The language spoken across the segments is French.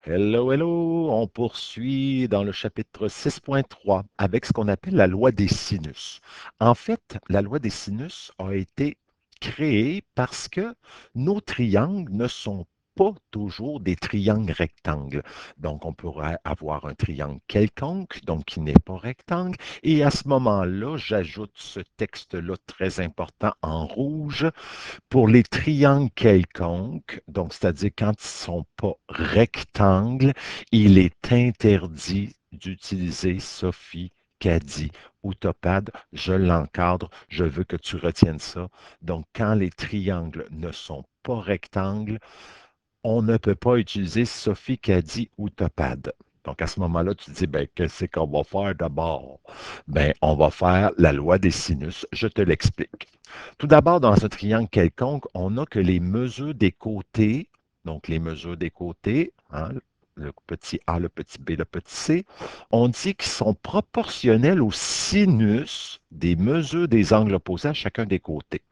Hello, hello! On poursuit dans le chapitre 6.3 avec ce qu'on appelle la loi des sinus. En fait, la loi des sinus a été créée parce que nos triangles ne sont pas toujours des triangles rectangles. Donc, on pourrait avoir un triangle quelconque, donc qui n'est pas rectangle. Et à ce moment-là, j'ajoute ce texte-là très important en rouge pour les triangles quelconques, donc c'est-à-dire quand ils ne sont pas rectangles, il est interdit d'utiliser Sophie, Caddy ou Topade. Je l'encadre, je veux que tu retiennes ça. Donc, quand les triangles ne sont pas rectangles, on ne peut pas utiliser Sophie, Caddy ou Topade. Donc, à ce moment-là, tu te dis, ben, qu'est-ce qu'on va faire d'abord? Ben, on va faire la loi des sinus. Je te l'explique. Tout d'abord, dans un triangle quelconque, on n'a que les mesures des côtés. Donc, les mesures des côtés, hein, le petit A, le petit B, le petit C, on dit qu'ils sont proportionnels au sinus des mesures des angles opposés à chacun des côtés.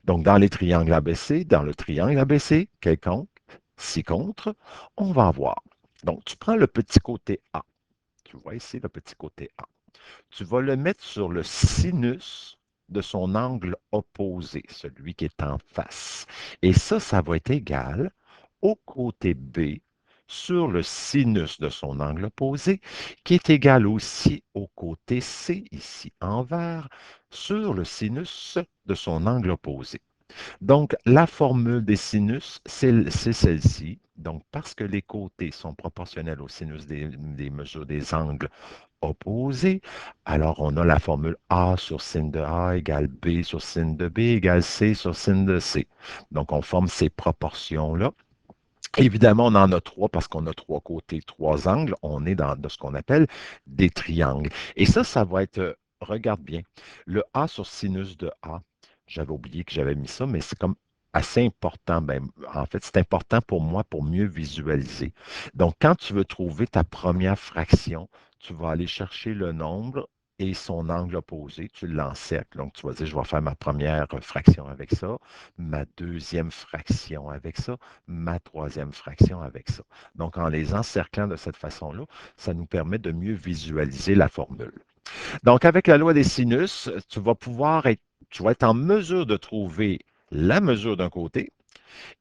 Donc, dans les triangles ABC, dans le triangle ABC, quelconque, ci-contre, on va avoir. Donc, tu prends le petit côté A. Tu vois ici le petit côté A. Tu vas le mettre sur le sinus de son angle opposé, celui qui est en face. Et ça va être égal au côté B sur le sinus de son angle opposé, qui est égal aussi au côté C, ici en vert, sur le sinus de son angle opposé. Donc, la formule des sinus, c'est celle-ci. Donc, parce que les côtés sont proportionnels au sinus des mesures des angles opposés, alors on a la formule A sur sin de A égale B sur sin de B égale C sur sin de C. Donc, on forme ces proportions-là. Évidemment, on en a trois parce qu'on a trois côtés, trois angles. On est dans ce qu'on appelle des triangles. Et ça va être, regarde bien, le A sur sinus de A, j'avais oublié que j'avais mis ça, mais c'est comme assez important. Ben, en fait, c'est important pour moi pour mieux visualiser. Donc, quand tu veux trouver ta première fraction, tu vas aller chercher le nombre et son angle opposé, tu l'encercles. Donc, tu vas dire, je vais faire ma première fraction avec ça, ma deuxième fraction avec ça, ma troisième fraction avec ça. Donc, en les encerclant de cette façon-là, ça nous permet de mieux visualiser la formule. Donc, avec la loi des sinus, tu vas être en mesure de trouver la mesure d'un côté,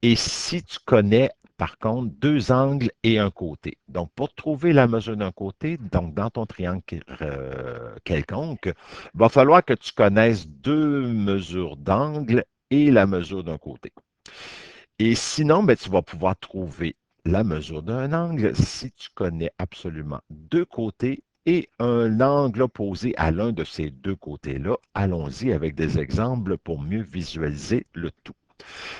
et si tu connais, par contre, deux angles et un côté. Donc, pour trouver la mesure d'un côté, donc dans ton triangle quelconque, il va falloir que tu connaisses deux mesures d'angle et la mesure d'un côté. Et sinon, ben, tu vas pouvoir trouver la mesure d'un angle si tu connais absolument deux côtés et un angle opposé à l'un de ces deux côtés-là. Allons-y avec des exemples pour mieux visualiser le tout.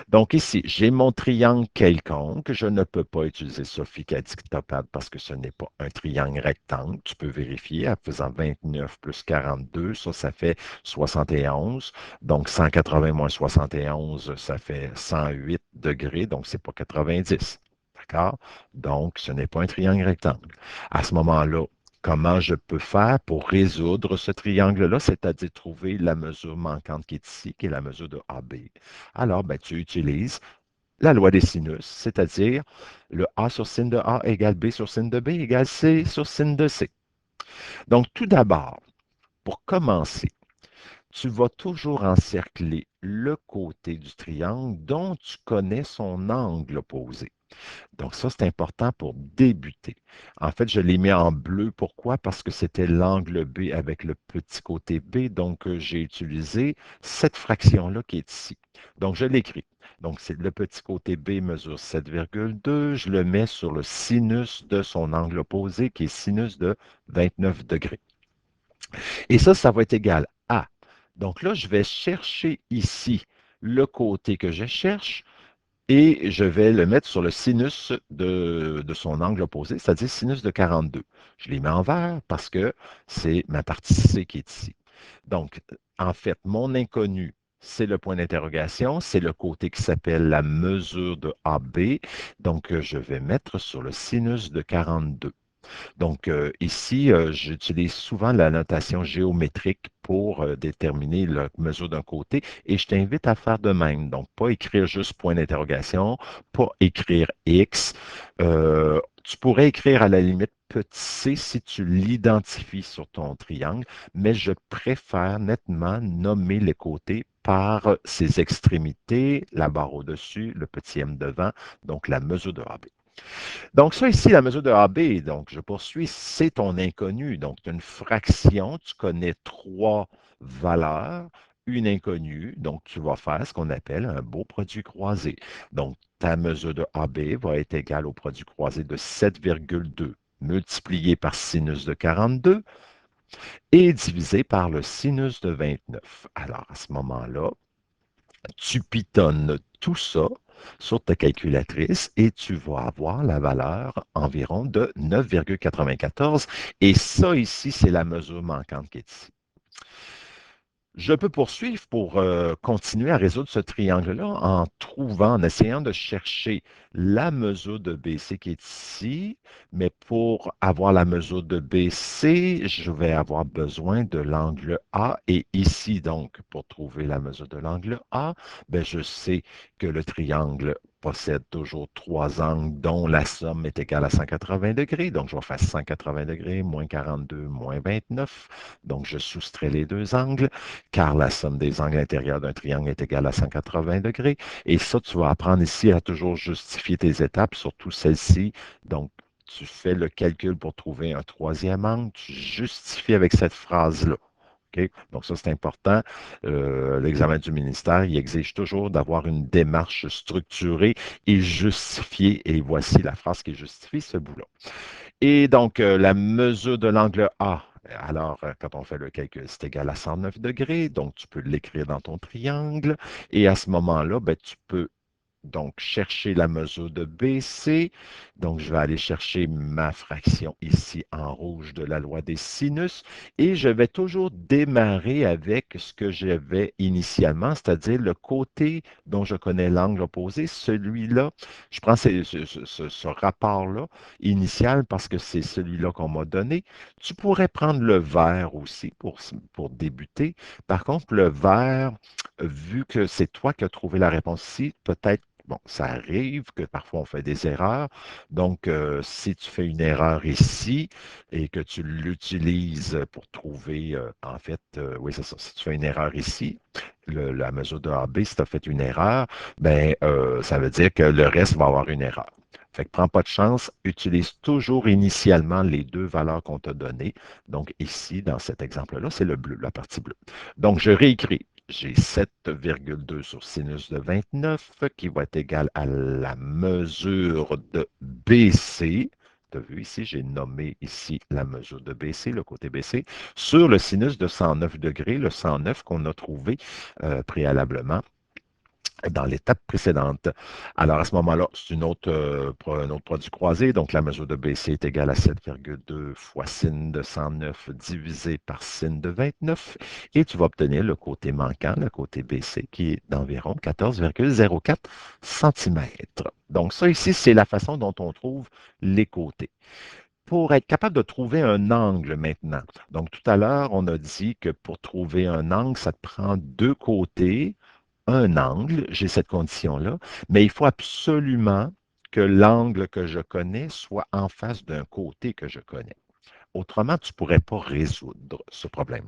Donc ici, j'ai mon triangle quelconque. Je ne peux pas utiliser Sophie Caddy-Topade parce que ce n'est pas un triangle rectangle. Tu peux vérifier en faisant 29 plus 42. Ça fait 71. Donc 180 moins 71, ça fait 108 degrés. Donc c'est pas 90. D'accord? Donc ce n'est pas un triangle rectangle. À ce moment-là, comment je peux faire pour résoudre ce triangle-là, c'est-à-dire trouver la mesure manquante qui est ici, qui est la mesure de AB. Alors, ben, tu utilises la loi des sinus, c'est-à-dire le A sur sin de A égale B sur sin de B égale C sur sin de C. Donc, tout d'abord, pour commencer, tu vas toujours encercler le côté du triangle dont tu connais son angle opposé. Donc ça, c'est important pour débuter. En fait, je l'ai mis en bleu. Pourquoi? Parce que c'était l'angle B avec le petit côté B. Donc, j'ai utilisé cette fraction-là qui est ici. Donc, je l'écris. Donc, c'est le petit côté B mesure 7,2. Je le mets sur le sinus de son angle opposé, qui est sinus de 29 degrés. Et ça va être égal à. Donc là, je vais chercher ici le côté que je cherche et je vais le mettre sur le sinus de son angle opposé, c'est-à-dire sinus de 42. Je les mets en vert parce que c'est ma partie C qui est ici. Donc, en fait, mon inconnu, c'est le point d'interrogation, c'est le côté qui s'appelle la mesure de AB. Donc, je vais mettre sur le sinus de 42. Donc, ici, j'utilise souvent la notation géométrique pour déterminer la mesure d'un côté et je t'invite à faire de même. Donc, pas écrire juste point d'interrogation, pas écrire X. Tu pourrais écrire à la limite petit c si tu l'identifies sur ton triangle, mais je préfère nettement nommer les côtés par ses extrémités, la barre au-dessus, le petit m devant, donc la mesure de AB. Donc ça ici, la mesure de AB, donc je poursuis, c'est ton inconnu. Donc une fraction, tu connais trois valeurs, une inconnue, donc tu vas faire ce qu'on appelle un beau produit croisé. Donc ta mesure de AB va être égale au produit croisé de 7,2 multiplié par sinus de 42 et divisé par le sinus de 29. Alors à ce moment-là, tu pitonnes tout ça sur ta calculatrice et tu vas avoir la valeur environ de 9,94. Et ça ici, c'est la mesure manquante qui est ici. Je peux poursuivre pour continuer à résoudre ce triangle-là en trouvant, en essayant de chercher la mesure de BC qui est ici, mais pour avoir la mesure de BC, je vais avoir besoin de l'angle A. Et ici, donc, pour trouver la mesure de l'angle A, ben, je sais que le triangle possède toujours trois angles dont la somme est égale à 180 degrés. Donc, je vais faire 180 degrés, moins 42, moins 29. Donc, je soustrais les deux angles car la somme des angles intérieurs d'un triangle est égale à 180 degrés. Et ça, tu vas apprendre ici à toujours justifier tes étapes, surtout celle-ci. Donc, tu fais le calcul pour trouver un troisième angle, tu justifies avec cette phrase-là. Okay? Donc, ça, c'est important. L'examen du ministère, il exige toujours d'avoir une démarche structurée et justifiée. Et voici la phrase qui justifie ce bout-là. Et donc, la mesure de l'angle A, alors, quand on fait le calcul, c'est égal à 109 degrés, donc tu peux l'écrire dans ton triangle. Et à ce moment-là, ben, tu peux donc chercher la mesure de BC. Donc, je vais aller chercher ma fraction ici en rouge de la loi des sinus. Et je vais toujours démarrer avec ce que j'avais initialement, c'est-à-dire le côté dont je connais l'angle opposé, celui-là. Je prends ce rapport-là initial parce que c'est celui-là qu'on m'a donné. Tu pourrais prendre le vert aussi pour débuter. Par contre, le vert, vu que c'est toi qui as trouvé la réponse ici, peut-être, bon, ça arrive que parfois on fait des erreurs. Donc, si tu fais une erreur ici et que tu l'utilises pour trouver, en fait, oui, c'est ça, si tu fais une erreur ici, la mesure de AB, si tu as fait une erreur, ben, ça veut dire que le reste va avoir une erreur. Fait que prends pas de chance, utilise toujours initialement les deux valeurs qu'on t'a données. Donc ici, dans cet exemple-là, c'est le bleu, la partie bleue. Donc je réécris. J'ai 7,2 sur sinus de 29 qui va être égal à la mesure de BC. Tu as vu ici, j'ai nommé ici la mesure de BC, le côté BC, sur le sinus de 109 degrés, le 109 qu'on a trouvé préalablement dans l'étape précédente. Alors, à ce moment-là, c'est un autre produit croisé. Donc, la mesure de BC est égale à 7,2 fois sin de 109 divisé par sin de 29. Et tu vas obtenir le côté manquant, le côté BC, qui est d'environ 14,04 cm. Donc, ça ici, c'est la façon dont on trouve les côtés. Pour être capable de trouver un angle maintenant. Donc, tout à l'heure, on a dit que pour trouver un angle, ça te prend deux côtés un angle, j'ai cette condition-là, mais il faut absolument que l'angle que je connais soit en face d'un côté que je connais. Autrement, tu ne pourrais pas résoudre ce problème.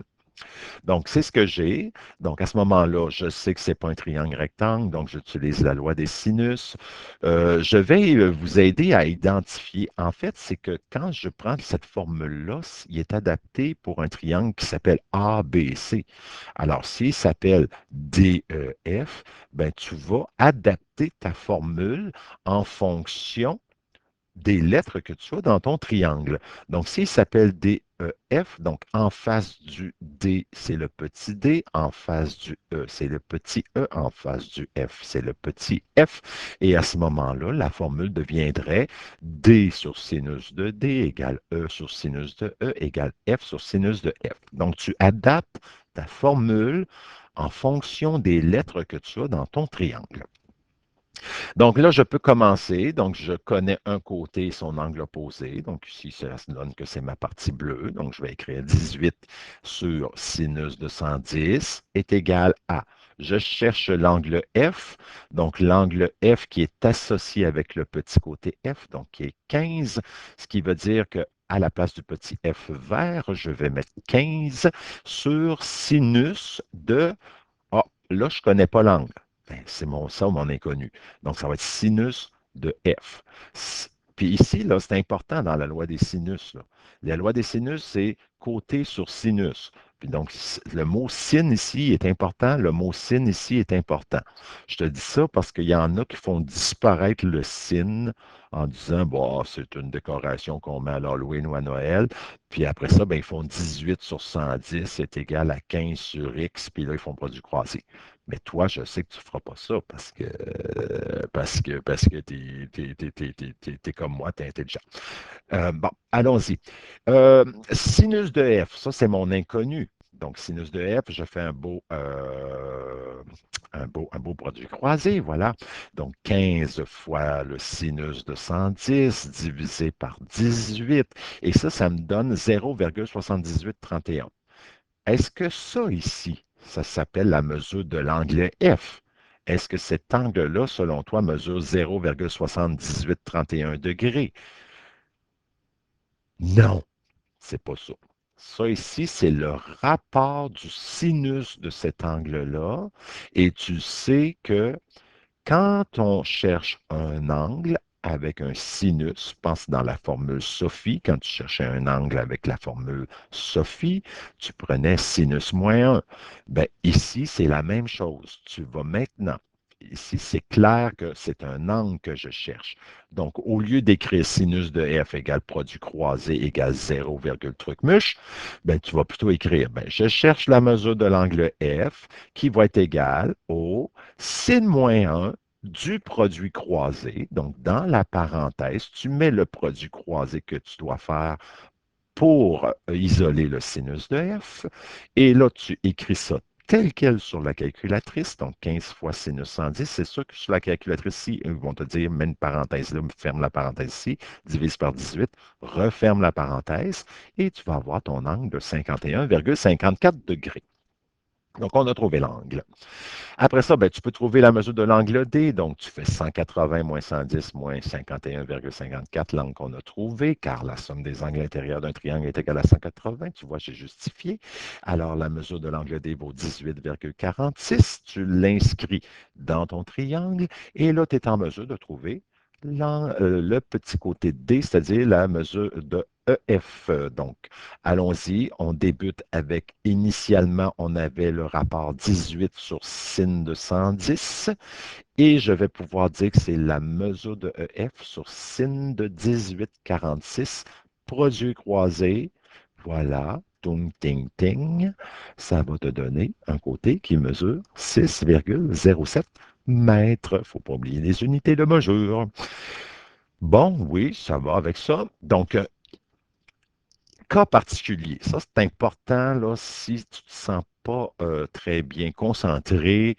Donc, c'est ce que j'ai. Donc, à ce moment-là, je sais que ce n'est pas un triangle rectangle, donc j'utilise la loi des sinus. Je vais vous aider à identifier. En fait, c'est que quand je prends cette formule-là, il est adapté pour un triangle qui s'appelle ABC. Alors, s'il s'appelle DEF, ben, tu vas adapter ta formule en fonction des lettres que tu as dans ton triangle. Donc, s'il s'appelle DEF, donc en face du D, c'est le petit d, en face du E, c'est le petit e, en face du F, c'est le petit f. Et à ce moment-là, la formule deviendrait D sur sinus de D égale E sur sinus de E égale F sur sinus de F. Donc, tu adaptes ta formule en fonction des lettres que tu as dans ton triangle. Donc là, je peux commencer. Donc, je connais un côté et son angle opposé. Donc ici, ça donne que c'est ma partie bleue. Donc, je vais écrire 18 sur sinus de 110 est égal à, je cherche l'angle F, donc l'angle F qui est associé avec le petit côté F, donc qui est 15, ce qui veut dire que à la place du petit f vert, je vais mettre 15 sur sinus de... Ah, là, je ne connais pas l'angle. Ben, c'est ça, mon inconnu. Donc, ça va être sinus de f. Puis ici, là, c'est important dans la loi des sinus, là. La loi des sinus, c'est côté sur sinus. Puis donc, le mot sin ici est important, le mot sin ici est important. Je te dis ça parce qu'il y en a qui font disparaître le sin en disant, bon, c'est une décoration qu'on met à l'Halloween ou à Noël. Puis après ça, ben, ils font 18 sur 110 est égal à 15 sur X, puis là, ils font produit croisé. Mais toi, je sais que tu ne feras pas ça parce que t'es comme moi, tu es intelligent. Bon, allons-y. Sinus de f, ça, c'est mon inconnu. Donc, sinus de f, je fais un beau produit croisé, voilà. Donc, 15 fois le sinus de 110 divisé par 18. Et ça me donne 0,7831. Est-ce que ça ici, ça s'appelle la mesure de l'angle F? Est-ce que cet angle-là, selon toi, mesure 0,7831 degrés? Non, c'est pas ça. Ça ici, c'est le rapport du sinus de cet angle-là. Et tu sais que quand on cherche un angle avec un sinus, pense dans la formule SOPHY, quand tu cherchais un angle avec la formule SOPHY, tu prenais sinus moins 1. Ben, ici, c'est la même chose. Tu vas maintenant, ici, c'est clair que c'est un angle que je cherche. Donc, au lieu d'écrire sinus de f égale produit croisé égale 0, truc muche, ben, tu vas plutôt écrire, ben, je cherche la mesure de l'angle f qui va être égale au sin moins 1 du produit croisé. Donc, dans la parenthèse, tu mets le produit croisé que tu dois faire pour isoler le sinus de f. Et là, tu écris ça tel quel sur la calculatrice, donc 15 fois sinus 110. C'est sûr que sur la calculatrice ici, ils vont te dire, mets une parenthèse là, ferme la parenthèse ici, divise par 18, referme la parenthèse, et tu vas avoir ton angle de 51,54 degrés. Donc, on a trouvé l'angle. Après ça, ben, tu peux trouver la mesure de l'angle D. Donc, tu fais 180 moins 110 moins 51,54, l'angle qu'on a trouvé, car la somme des angles intérieurs d'un triangle est égale à 180. Tu vois, j'ai justifié. Alors, la mesure de l'angle D vaut 18,46. Tu l'inscris dans ton triangle et là, tu es en mesure de trouver le petit côté D, c'est-à-dire la mesure de EF. Donc, allons-y. On débute avec, initialement, on avait le rapport 18 sur sin de 110 et je vais pouvoir dire que c'est la mesure de EF sur sin de 18,46, produit croisé. Voilà. Tung, ting, ting. Ça va te donner un côté qui mesure 6,07 mètres. Il ne faut pas oublier les unités de mesure. Bon, oui, ça va avec ça. Donc, cas particulier. Ça, c'est important, là, si tu ne te sens pas très bien concentré,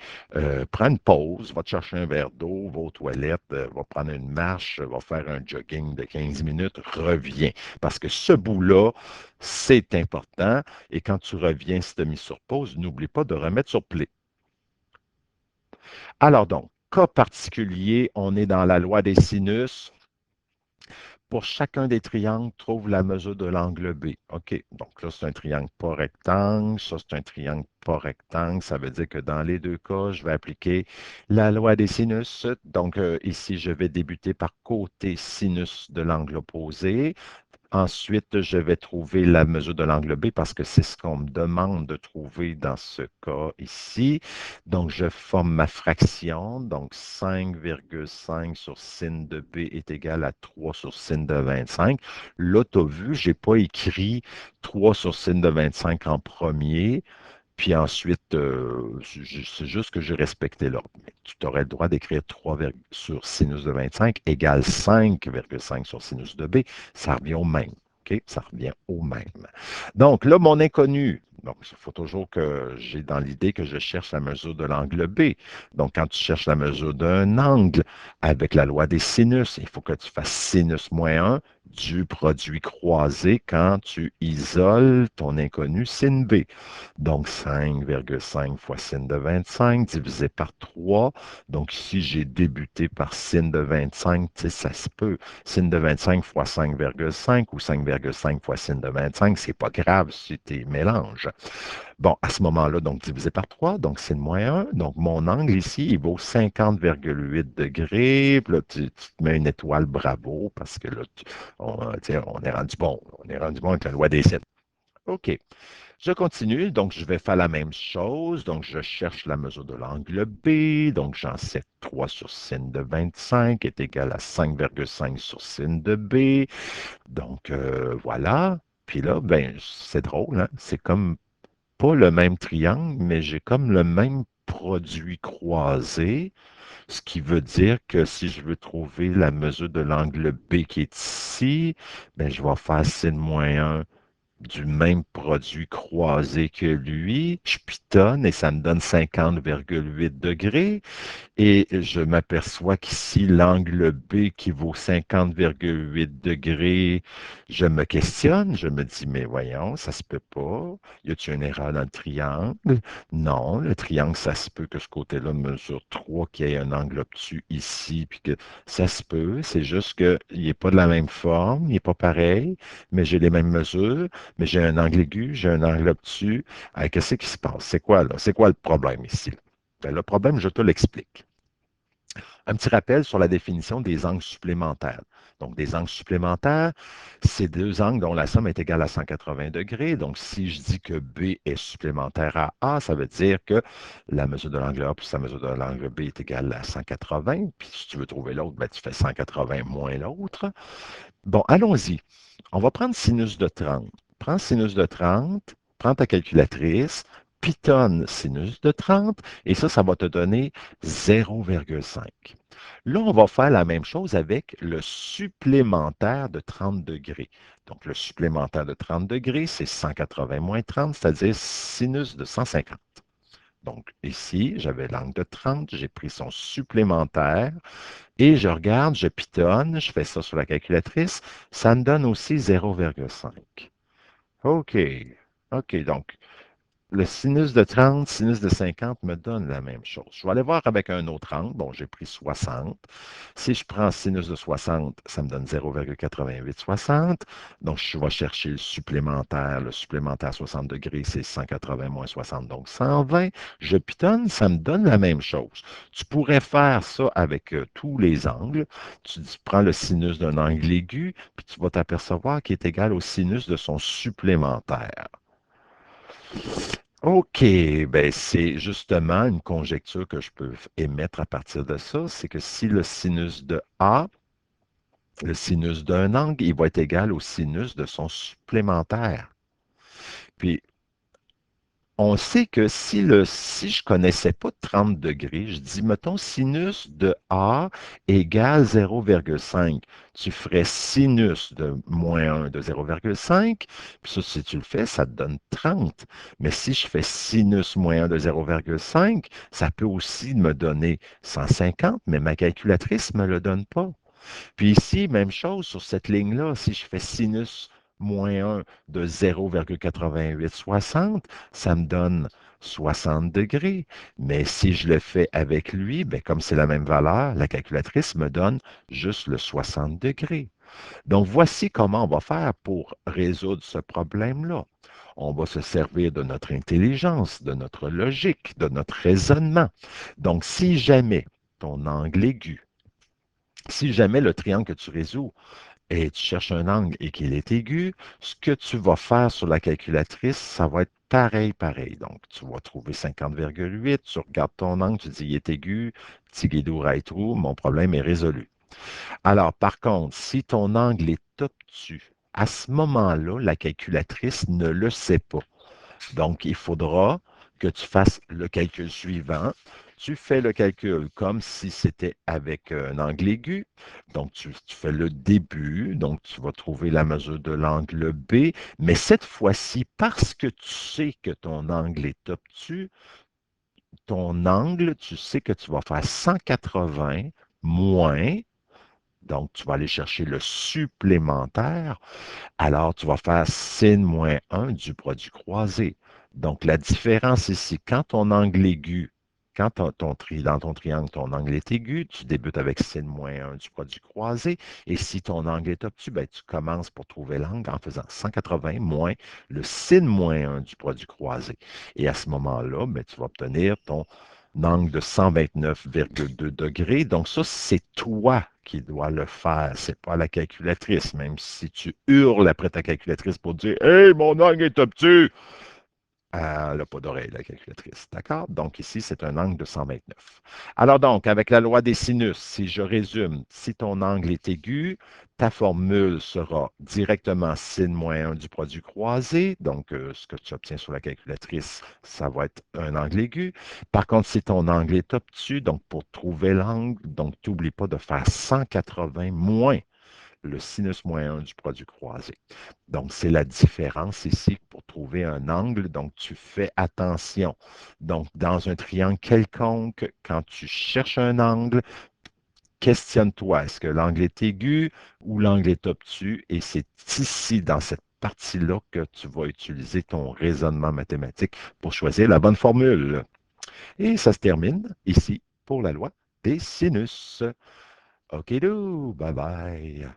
prends une pause, va te chercher un verre d'eau, va aux toilettes, va prendre une marche, va faire un jogging de 15 minutes, reviens. Parce que ce bout-là, c'est important. Et quand tu reviens, si tu as mis sur pause, n'oublie pas de remettre sur play. Alors donc, cas particulier, on est dans la loi des sinus. Pour chacun des triangles, trouve la mesure de l'angle B. OK, donc là, c'est un triangle pas rectangle. Ça, c'est un triangle pas rectangle. Ça veut dire que dans les deux cas, je vais appliquer la loi des sinus. Donc, ici, je vais débuter par côté sinus de l'angle opposé. Ensuite, je vais trouver la mesure de l'angle B parce que c'est ce qu'on me demande de trouver dans ce cas ici. Donc, je forme ma fraction. Donc, 5,5 sur sin de B est égal à 3 sur sin de 25. Là, tu as vu, je n'ai pas écrit 3 sur sin de 25 en premier. Puis ensuite, c'est juste que j'ai respecté l'ordre. Mais tu aurais le droit d'écrire 3 sur sinus de 25 égale 5,5 sur sinus de B. Ça revient au même. OK? Ça revient au même. Donc là, mon inconnu. Donc, il faut toujours que j'ai dans l'idée que je cherche la mesure de l'angle B. Donc, quand tu cherches la mesure d'un angle avec la loi des sinus, il faut que tu fasses sinus moins 1 du produit croisé quand tu isoles ton inconnu sin B. Donc 5,5 fois sin de 25 divisé par 3. Donc ici, j'ai débuté par sin de 25, tu sais, ça se peut. Sin de 25 fois 5,5 ou 5,5 fois sin de 25, c'est pas grave si tu mélanges. Bon, à ce moment-là, donc divisé par 3, donc sin moins 1. Donc mon angle ici, il vaut 50,8 degrés. Puis là, tu te mets une étoile, bravo, parce que là, tu sais, on est rendu bon. On est rendu bon avec la loi des sines. OK. Je continue, donc je vais faire la même chose. Donc je cherche la mesure de l'angle B. Donc j'en sais 3 sur sin de 25 est égal à 5,5 sur sin de B. Donc voilà. Puis là, ben, c'est drôle, hein? C'est comme pas le même triangle, mais j'ai comme le même produit croisé, ce qui veut dire que si je veux trouver la mesure de l'angle B qui est ici, ben, je vais faire sin moins 1 du même produit croisé que lui, je pitonne et ça me donne 50,8 degrés. Et je m'aperçois qu'ici, l'angle B qui vaut 50,8 degrés, je me questionne, je me dis, mais voyons, ça se peut pas. Y a-t-il une erreur dans le triangle? Non, le triangle, ça se peut que ce côté-là mesure 3, qu'il y ait un angle obtus ici, puis que ça se peut. C'est juste qu'il n'est pas de la même forme, il n'est pas pareil, mais j'ai les mêmes mesures, mais j'ai un angle aigu, j'ai un angle obtus. Qu'est-ce qui se passe? C'est quoi, là? C'est quoi le problème ici? Ben, le problème, je te l'explique. Un petit rappel sur la définition des angles supplémentaires. Donc, des angles supplémentaires, c'est deux angles dont la somme est égale à 180 degrés. Donc, si je dis que B est supplémentaire à A, ça veut dire que la mesure de l'angle A plus la mesure de l'angle B est égale à 180. Puis, si tu veux trouver l'autre, ben, tu fais 180 moins l'autre. Bon, allons-y. On va prendre sinus de 30. Prends sinus de 30, prends ta calculatrice, pitonne sinus de 30, et ça va te donner 0,5. Là, on va faire la même chose avec le supplémentaire de 30 degrés. Donc, le supplémentaire de 30 degrés, c'est 180 moins 30, c'est-à-dire sinus de 150. Donc, ici, j'avais l'angle de 30, j'ai pris son supplémentaire, et je regarde, je pitonne, je fais ça sur la calculatrice, ça me donne aussi 0,5. OK. OK, donc le sinus de 30, sinus de 50 me donne la même chose. Je vais aller voir avec un autre angle. Bon, j'ai pris 60. Si je prends sinus de 60, ça me donne 0,8860. Donc, je vais chercher le supplémentaire. Le supplémentaire 60 degrés, c'est 180 moins 60, donc 120. Je pitonne, ça me donne la même chose. Tu pourrais faire ça avec tous les angles. Prends le sinus d'un angle aigu, puis tu vas t'apercevoir qu'il est égal au sinus de son supplémentaire. OK, ben c'est justement une conjecture que je peux émettre à partir de ça, c'est que si le sinus de A, le sinus d'un angle, il va être égal au sinus de son supplémentaire. Puis, on sait que si je ne connaissais pas 30 degrés, je dis, mettons, sinus de A égale 0,5. Tu ferais sinus de moins 1 de 0,5, puis ça, si tu le fais, ça te donne 30. Mais si je fais sinus moins 1 de 0,5, ça peut aussi me donner 150, mais ma calculatrice ne me le donne pas. Puis ici, même chose sur cette ligne-là, si je fais sinus moins 1 de 0,8860, ça me donne 60 degrés. Mais si je le fais avec lui, bien, comme c'est la même valeur, la calculatrice me donne juste le 60 degrés. Donc, voici comment on va faire pour résoudre ce problème-là. On va se servir de notre intelligence, de notre logique, de notre raisonnement. Donc, si jamais ton angle aigu, si jamais le triangle que tu résous et tu cherches un angle et qu'il est aigu, ce que tu vas faire sur la calculatrice, ça va être pareil, pareil. Donc, tu vas trouver 50,8, tu regardes ton angle, tu dis il est aigu, petit guidou right trou, mon problème est résolu. Alors, par contre, si ton angle est obtus, à ce moment-là, la calculatrice ne le sait pas. Donc, il faudra que tu fasses le calcul suivant. Tu fais le calcul comme si c'était avec un angle aigu. Donc, tu fais le début. Donc, tu vas trouver la mesure de l'angle B. Mais cette fois-ci, parce que tu sais que ton angle est obtus, ton angle, tu sais que tu vas faire 180 moins Donc, tu vas aller chercher le supplémentaire. Alors, tu vas faire sin moins 1 du produit croisé. Donc, la différence ici, quand ton angle aigu, quand dans ton triangle, ton angle est aigu, tu débutes avec sin moins 1 du produit croisé. Et si ton angle est obtus, ben, tu commences pour trouver l'angle en faisant 180 moins le sin moins 1 du produit croisé. Et à ce moment-là, ben, tu vas obtenir ton angle de 129,2 degrés. Donc, ça, c'est toi qui dois le faire. C'est pas la calculatrice, même si tu hurles après ta calculatrice pour dire Hey, mon angle est obtus! Elle n'a pas d'oreille, la calculatrice. D'accord? Donc, ici, c'est un angle de 129. Alors donc, avec la loi des sinus, si je résume, si ton angle est aigu, ta formule sera directement sin moins 1 du produit croisé. Donc, ce que tu obtiens sur la calculatrice, ça va être un angle aigu. Par contre, si ton angle est obtus, donc pour trouver l'angle, donc n'oublie pas de faire 180 moins le sinus moins 1 du produit croisé. Donc, c'est la différence ici pour trouver un angle. Donc, tu fais attention. Donc, dans un triangle quelconque, quand tu cherches un angle, questionne-toi, est-ce que l'angle est aigu ou l'angle est obtus? Et c'est ici, dans cette partie-là, que tu vas utiliser ton raisonnement mathématique pour choisir la bonne formule. Et ça se termine ici pour la loi des sinus. OK, bye bye.